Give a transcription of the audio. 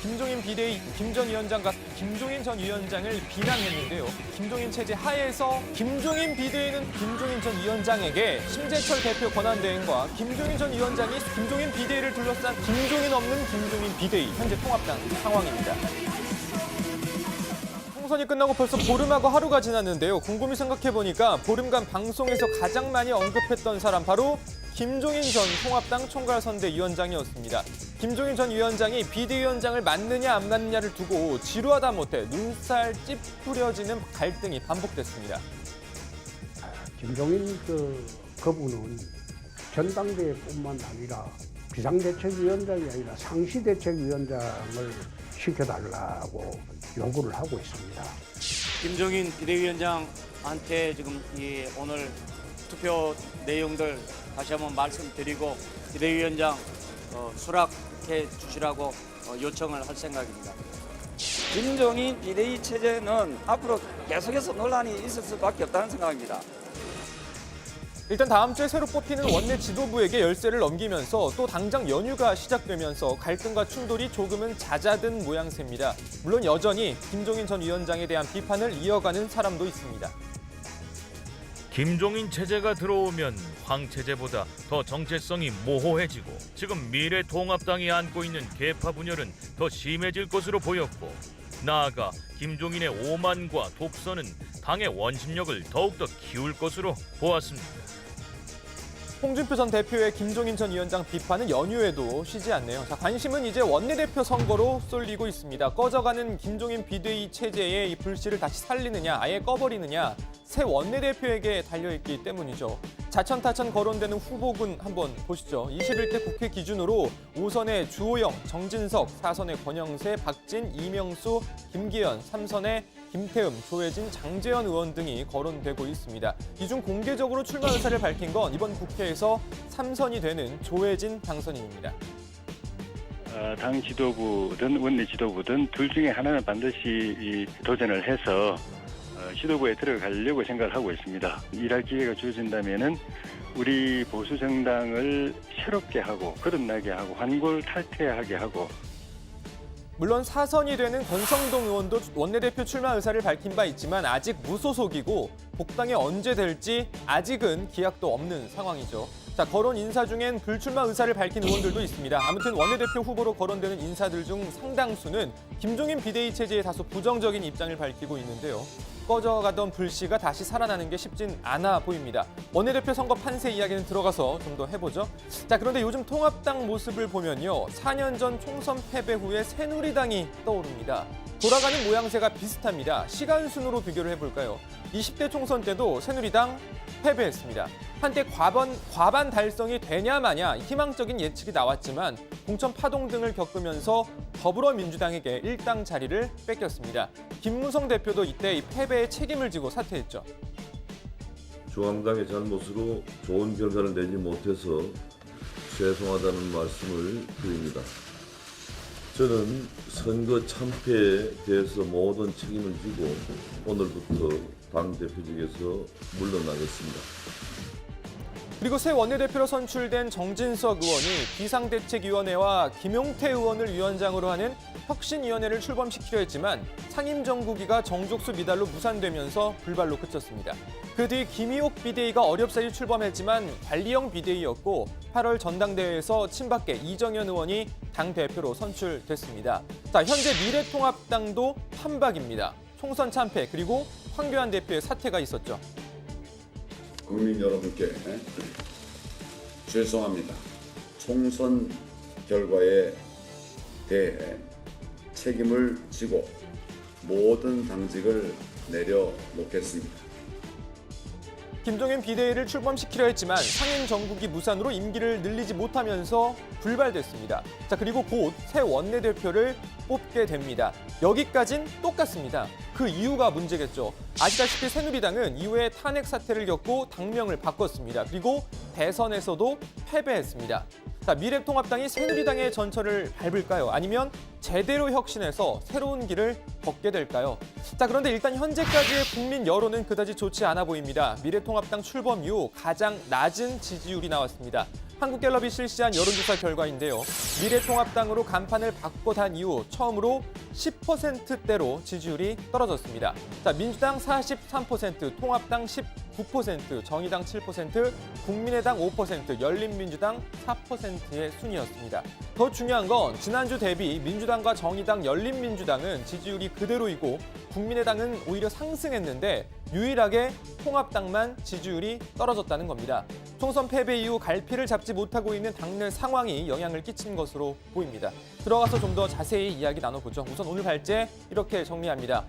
김종인 비대위 김 전 위원장과 김종인 전 위원장을 비난했는데요. 김종인 체제 하에서 김종인 비대위는 김종인 전 위원장에게 심재철 대표 권한대행과 김종인 전 위원장이 김종인 비대위를 둘러싼 김종인 없는 김종인 비대위 현재 통합당 상황입니다. 총선이 끝나고 벌써 보름하고 하루가 지났는데요. 곰곰이 생각해보니까 보름간 방송에서 가장 많이 언급했던 사람 바로 김종인 전 통합당 총괄선대위원장이었습니다. 김종인 전 위원장이 비대위원장을 맡느냐 안 맡느냐를 두고 지루하다 못해 눈살 찌푸려지는 갈등이 반복됐습니다. 김종인 그분은 전당대회뿐만 아니라 비상대책위원장이 아니라 상시대책위원장을 시켜달라고 요구를 하고 있습니다. 김종인 비대위원장한테 지금 오늘 투표 내용들 다시 한번 말씀드리고 비대위원장 수락해 주시라고 요청을 할 생각입니다. 김종인 비대위 체제는 앞으로 계속해서 논란이 있을 수밖에 없다는 생각입니다. 일단 다음 주에 새로 뽑히는 원내 지도부에게 열쇠를 넘기면서 또 당장 연휴가 시작되면서 갈등과 충돌이 조금은 잦아든 모양새입니다. 물론 여전히 김종인 전 위원장에 대한 비판을 이어가는 사람도 있습니다. 김종인 체제가 들어오면 황 체제보다 더 정체성이 모호해지고 지금 미래통합당이 안고 있는 계파 분열은 더 심해질 것으로 보였고 나아가 김종인의 오만과 독선은 당의 원심력을 더욱더 키울 것으로 보았습니다. 홍준표 전 대표의 김종인 전 위원장 비판은 연휴에도 쉬지 않네요. 자, 관심은 이제 원내대표 선거로 쏠리고 있습니다. 꺼져가는 김종인 비대위 체제의 이 불씨를 다시 살리느냐, 아예 꺼버리느냐, 새 원내대표에게 달려있기 때문이죠. 자천타천 거론되는 후보군 한번 보시죠. 21대 국회 기준으로 5선의 주호영, 정진석, 4선의 권영세, 박진, 이명수, 김기현, 3선의 김태흠, 조혜진, 장재현 의원 등이 거론되고 있습니다. 이 중 공개적으로 출마 의사를 밝힌 건 이번 국회에서 3선이 되는 조혜진 당선인입니다. 당 지도부든 원내 지도부든 둘 중에 하나는 반드시 도전을 해서 지도부에 들어가려고 생각을 하고 있습니다. 일할 기회가 주어진다면은 우리 보수 정당을 새롭게 하고 거듭나게 하고 환골탈퇴하게 하고. 물론 4선이 되는 권성동 의원도 원내대표 출마 의사를 밝힌 바 있지만 아직 무소속이고 복당이 언제 될지 아직은 기약도 없는 상황이죠. 자, 거론 인사 중엔 불출마 의사를 밝힌 의원들도 있습니다. 아무튼 원내대표 후보로 거론되는 인사들 중 상당수는 김종인 비대위 체제에 다소 부정적인 입장을 밝히고 있는데요. 꺼져가던 불씨가 다시 살아나는 게 쉽진 않아 보입니다. 원내대표 선거 판세 이야기는 들어가서 좀 더 해보죠. 자, 그런데 요즘 통합당 모습을 보면요. 4년 전 총선 패배 후에 새누리당이 떠오릅니다. 돌아가는 모양새가 비슷합니다. 시간 순으로 비교를 해볼까요? 20대 총선 때도 새누리당 패배했습니다. 한때 과반 달성이 되냐 마냐 희망적인 예측이 나왔지만 공천 파동 등을 겪으면서 더불어민주당에게 일당 자리를 뺏겼습니다. 김무성 대표도 이때 이 패배의 책임을 지고 사퇴했죠. 중앙당의 잘못으로 좋은 결과를 내지 못해서 죄송하다는 말씀을 드립니다. 저는 선거 참패에 대해서 모든 책임을 지고 오늘부터 당대표직에서 물러나겠습니다. 그리고 새 원내대표로 선출된 정진석 의원이 비상대책위원회와 김용태 의원을 위원장으로 하는 혁신위원회를 출범시키려 했지만 상임정국위가 정족수 미달로 무산되면서 불발로 그쳤습니다. 그 뒤 김희옥 비대위가 어렵사리 출범했지만 관리형 비대위였고 8월 전당대회에서 친박계 이정현 의원이 당대표로 선출됐습니다. 자, 현재 미래통합당도 판박입니다. 총선 참패 그리고 황교안 대표의 사퇴가 있었죠. 국민 여러분께 죄송합니다. 총선 결과에 대해 책임을 지고 모든 당직을 내려놓겠습니다. 김종인 비대위를 출범시키려 했지만 상임정국이 무산으로 임기를 늘리지 못하면서 불발됐습니다. 자, 그리고 곧 새 원내대표를 뽑게 됩니다. 여기까진 똑같습니다. 그 이유가 문제겠죠. 아시다시피 새누리당은 이후에 탄핵 사태를 겪고 당명을 바꿨습니다. 그리고 대선에서도 패배했습니다. 자, 미래통합당이 새누리당의 전철을 밟을까요? 아니면 제대로 혁신해서 새로운 길을 걷게 될까요? 자, 그런데 일단 현재까지의 국민 여론은 그다지 좋지 않아 보입니다. 미래통합당 출범 이후 가장 낮은 지지율이 나왔습니다. 한국갤럽이 실시한 여론조사 결과인데요. 미래통합당으로 간판을 바꿔단 이후 처음으로 10%대로 지지율이 떨어졌습니다. 자, 민주당 43%, 통합당 19%, 정의당 7%, 국민의당 5%, 열린민주당 4%의 순이었습니다. 더 중요한 건 지난주 대비 민주당과 정의당, 열린민주당은 지지율이 그대로이고 국민의당은 오히려 상승했는데 유일하게 통합당만 지지율이 떨어졌다는 겁니다. 총선 패배 이후 갈피를 잡지 못하고 있는 당내 상황이 영향을 끼친 것으로 보입니다. 들어가서 좀 더 자세히 이야기 나눠보죠. 우선 오늘 발제 이렇게 정리합니다.